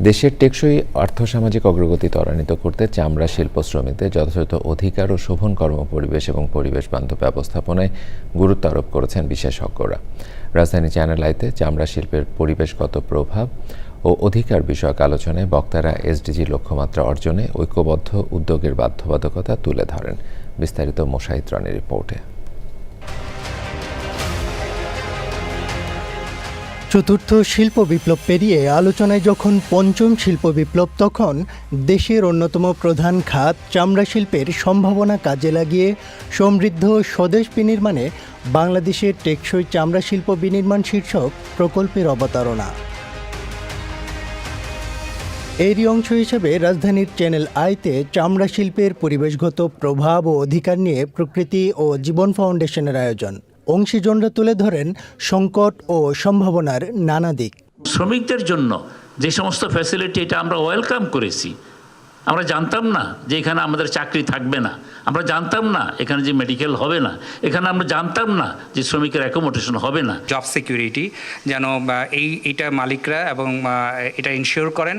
দেশের টেকসই আর্থসামাজিক অগ্রগতি ত্বরান্বিত করতে চামড়া শিল্প শ্রমিকদের যথাযথ অধিকার ও শোভন কর্মপরিবেশ এবং পরিবেশ বান্ধব ব্যবস্থাপনায় গুরুত্ব আরোপ করেছেন বিশেষজ্ঞরা। রাজধানী চ্যানেল আইতে চামড়া শিল্পের পরিবেশগত প্রভাব ও অধিকার বিষয়ক আলোচনায় বক্তারা এসডিজি লক্ষ্যমাত্রা অর্জনে ঐক্যবদ্ধ উদ্যোগের বাধ্যবাধকতা তুলে ধরেন। বিস্তারিত মোশাহিদ রানীর রিপোর্টে। চতুর্থ শিল্প বিপ্লব পেরিয়ে আলোচনায় যখন পঞ্চম শিল্প বিপ্লব, তখন দেশের অন্যতম প্রধান খাত চামড়া শিল্পের সম্ভাবনা কাজে লাগিয়ে সমৃদ্ধ স্বদেশ বিনির্মাণে বাংলাদেশের টেকসই চামড়া শিল্প বিনির্মাণ শীর্ষক প্রকল্পের অবতারণা। এরই অংশ হিসেবে রাজধানীর চ্যানেল আইতে চামড়া শিল্পের পরিবেশগত প্রভাব ও অধিকার নিয়ে প্রকৃতি ও জীবন ফাউন্ডেশনের আয়োজন। অংশীজনরা তুলে ধরেন সংকট ও সম্ভাবনার নানা দিক। শ্রমিকদের জন্য যে সমস্ত ফ্যাসিলিটি, এটা আমরা ওয়েলকাম করেছি। আমরা জানতাম না যে এখানে আমাদের চাকরি থাকবে না, আমরা জানতাম না এখানে যে মেডিকেল হবে না, এখানে আমরা জানতাম না যে শ্রমিকের অ্যাকোমোডেশন হবে না। জব সিকিউরিটি যেন এইটা মালিকরা এবং এটা ইনশিওর করেন,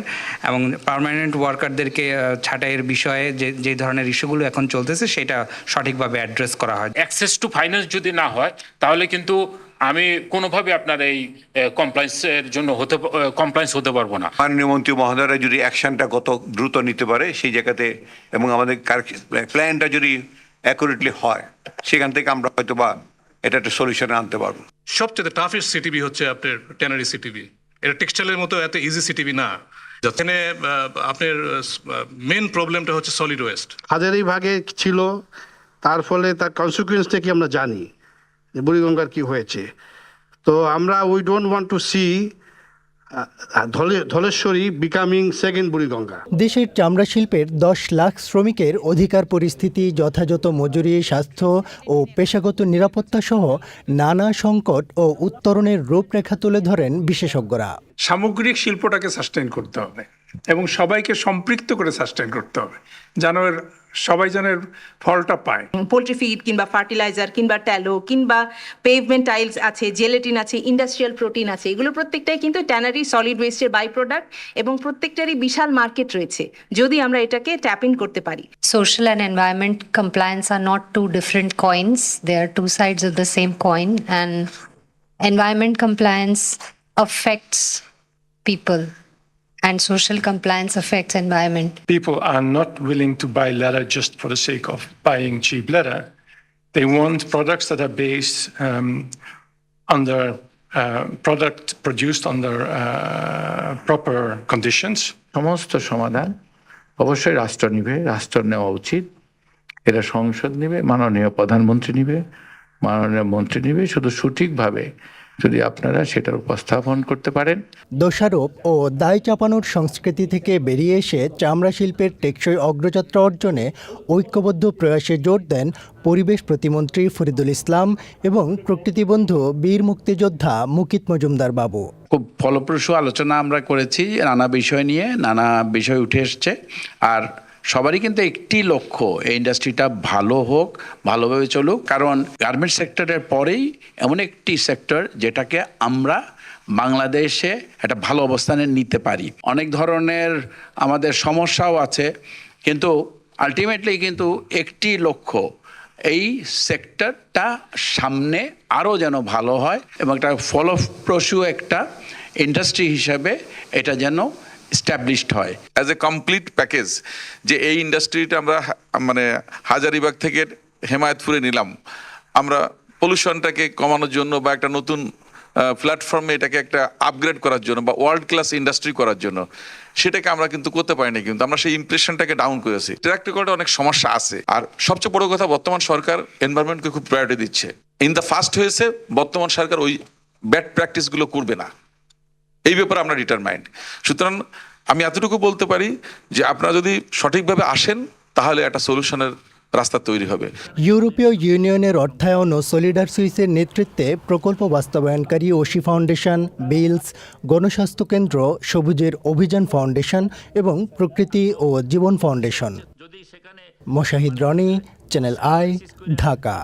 এবং পার্মানেন্ট ওয়ার্কারদেরকে ছাঁটাইয়ের বিষয়ে যে ধরনের ইস্যুগুলো এখন চলতেছে সেটা সঠিকভাবে অ্যাড্রেস করা হয়। অ্যাক্সেস টু ফাইন্যান্স যদি না হয় তাহলে কিন্তু আমি কোনোভাবে আপনার এই কমপ্লায়েন্সের জন্য কমপ্লায়েন্স হতে পারবো না। মাননীয় মন্ত্রী মহোদয়রা যদি অ্যাকশনটা কত দ্রুত নিতে পারে সেই জায়গাতে, এবং আমাদের প্ল্যানটা যদি অ্যাকুরেটলি হয়, সেখান থেকে আমরা হয়তো বা এটা একটা সলিউশনে আনতে পারবো। সবচেয়ে টাফেস্ট সিটিবি হচ্ছে আপনার ট্যানারি সিটিবি। এটা টেক্সটাইলের মতো এত ইজি সিটিবি না। যেখানে আপনার মেন প্রবলেমটা হচ্ছে সলিড ওয়েস্ট। হাজারিবাগে ছিল, তার ফলে তার কনসিকুয়েন্সটা কি আমরা জানি, বুড়িগঙ্গার কি হয়েছে। তো আমরা we don't want to see Dhaleshwari becoming second Buriganga. দেশের চামড়া শিল্পের 10 লাখ শ্রমিকের অধিকার পরিস্থিতি, যথাযথ মজুরি, স্বাস্থ্য ও পেশাগত নিরাপত্তা সহ নানা সংকট ও উত্তরণের রূপরেখা তুলে ধরেন বিশেষজ্ঞরা। সামগ্রিক শিল্পটাকে সাস্টেইন করতে হবে এবং সবাইকে সম্পৃক্ত করে সাস্টেইন করতে হবে, যেন সবাই যেন ফলটা পায়। পোল্ট্রি ফিড কিংবা ফার্টিলাইজার কিংবা ট্যালো কিংবা পেভমেন্ট টাইলস আছে, জেলেটিন আছে, ইন্ডাস্ট্রিয়াল প্রোটিন আছে, এগুলো প্রত্যেকটাই কিন্তু ট্যানারি সলিড ওয়েস্টের বাই প্রোডাক্ট এবং প্রত্যেকটারই বিশাল মার্কেট রয়েছে যদি আমরা এটাকে ট্যাপ ইন করতে পারি। Social and environment compliance are not two different coins. They are two sides of the same coin, and environment compliance affects people and social compliance affects environment. People are not willing to buy leather just for the sake of buying cheap leather. They want products that are based under product produced under proper conditions. সমস্ত সমাধান অবশ্যই রাষ্ট্র নিবে, রাষ্ট্র নেওয়া উচিত। এটা সংসদ নিবে, মাননীয় প্রধানমন্ত্রী নিবে, মাননীয় মন্ত্রী নিবে। শুধু সঠিকভাবে যদি আপনারা সেটা উপস্থাপন করতে পারেন। দোষারোপ ও দায় চাপানোর সংস্কৃতি থেকে বেরিয়ে এসে চামড়া শিল্পের টেকসই অগ্রযাত্রা অর্জনে ঐক্যবদ্ধ প্রয়াসে জোর দেন পরিবেশ প্রতিমন্ত্রী ফরিদুল ইসলাম এবং প্রকৃতিবন্ধু বীর মুক্তিযোদ্ধা মুকিত মজুমদার বাবু। খুব ফলপ্রসূ আলোচনা আমরা করেছি, নানা বিষয় নিয়ে নানা বিষয় উঠে এসছে। আর সবারই কিন্তু একটি লক্ষ্য, এই ইন্ডাস্ট্রিটা ভালো হোক, ভালোভাবে চলুক। কারণ গার্মেন্টস সেক্টরের পরেই এমন একটি সেক্টর যেটাকে আমরা বাংলাদেশে একটা ভালো অবস্থানে নিতে পারি। অনেক ধরনের আমাদের সমস্যাও আছে, কিন্তু আলটিমেটলি কিন্তু একটি লক্ষ্য, এই সেক্টরটা সামনে আরও যেন ভালো হয় এবং একটা ফলপ্রসূ একটা ইন্ডাস্ট্রি হিসাবে এটা যেন established হয় অ্যাজ এ কমপ্লিট প্যাকেজ। যে এই ইন্ডাস্ট্রিটা আমরা মানে হাজারিবাগ থেকে হেমায়তপুরে নিলাম, আমরা পলিউশনটাকে কমানোর জন্য বা একটা নতুন প্ল্যাটফর্মে এটাকে একটা আপগ্রেড করার জন্য বা ওয়ার্ল্ড ক্লাস ইন্ডাস্ট্রি করার জন্য, সেটাকে আমরা কিন্তু করতে পারি না। কিন্তু আমরা সেই ইমপ্রেশনটাকে ডাউন করেছি। ট্র্যাক রেকর্ডে অনেক সমস্যা আছে। আর সবচেয়ে বড় কথা, বর্তমান সরকার এনভায়রনমেন্টকে খুব প্রায়োরিটি দিচ্ছে। ইন দ্য ফার্স্ট হয়েছে, বর্তমান সরকার ওই ব্যাড প্র্যাকটিসগুলো করবে না, এই ব্যাপারে আমরা ডিটারমাইন্ড। সুতরাং আমি এতটুকু বলতে পারি যে আপনারা যদি সঠিকভাবে আসেন তাহলে একটা সলিউশনের রাস্তা তৈরি হবে। ইউরোপীয় ইউনিয়নের অর্থায়ন ও সলিডার সুইসের নেতৃত্বে প্রকল্প বাস্তবায়নকারী ওশি ফাউন্ডেশন, বিলস, গণস্বাস্থ্য কেন্দ্র, সবুজের অভিযান ফাউন্ডেশন এবং প্রকৃতি ও Jibon foundation. Moshahid Roni, Channel I, Dhaka.